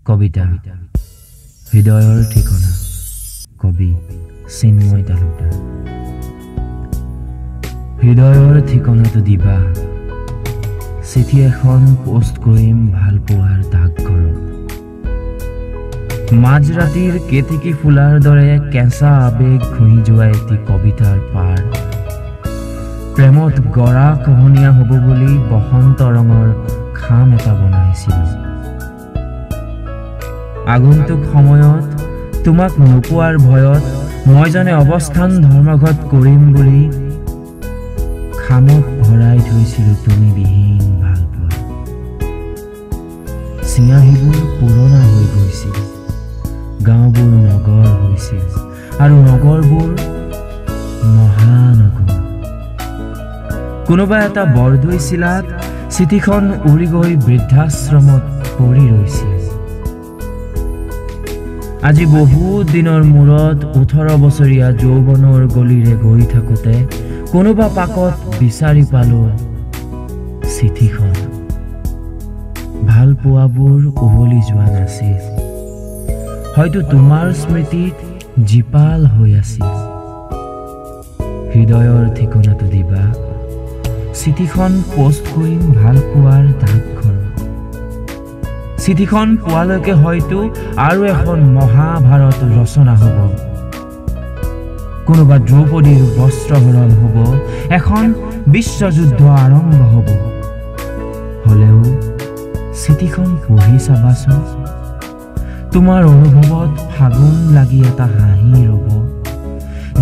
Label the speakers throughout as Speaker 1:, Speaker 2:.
Speaker 1: কবিতা হৃদয়ৰ ঠিকনা কবি চিন্ময় তালুকদাৰ হৃদয়ৰ ঠিকনাটো দিবা চিঠি এখন পোষ্ট কৰিম ভাল পোৱাৰ ডাকঘৰত মাজৰাতিৰ কেতেকী ফুলাৰ দৰে কেঁচা আবেগ ঘুহি যোৱা এটি কবিতাৰ পাৰ প্ৰেমত গৰা খহনীয়া হ'ব বুলি বসন্ত ৰঙৰ খাম এটা বনাইছিল আগন্তুক সময়ত তোমাক নোপোৱাৰ ভয়ত মই জনে অৱস্থান ধৰ্মঘট কৰিম বুলি খামত ভৰাই থৈছিলোঁ তুমি বিহীন ভাল পোৱা চিঙাহীবোৰ পুৰণা হৈ গৈছিল গাঁওবোৰ নগৰ হৈছিল আৰু নগৰবোৰ মহানগৰ কোনোবা এটা বৰদৈ চিলাত চিঠিখন উৰি গৈ বৃদ্ধাশ্ৰমত পৰি ৰৈছিল আজি বহু দিনৰ মূৰত 18 বছৰীয়া যৌৱনৰ গলিৰে গৈ থাকোতে কোনোবা পাকত বিচাৰি পালো চিঠিখন ভাল পোৱাবোৰ উভলি যোৱা নাছিল হয়তো তোমাৰ স্মৃতিত জীপাল হৈ আছিল হৃদয়ৰ ঠিকনাটো দিবা চিঠিখন পোষ্ট কৰিম ভাল পোৱাৰ ডাকঘৰত চিঠিখন পোৱালৈকে হয়তো আৰু এখন মহাভাৰত ৰচনা হ'ব কোনোবা দ্ৰৌপদীৰ বস্ত্ৰহৰণ হ'ব এখন বিশ্বযুদ্ধ আৰম্ভ হ'ব হলেও চিঠিখন পঢ়ি চাবাচোন তোমাৰ অনুভৱত ফাগুন লাগি এটা হাঁহি ৰ'ব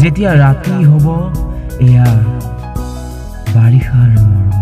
Speaker 1: যেতিয়া ৰাতি হ'ব এয়া বাৰিষাৰ মৰম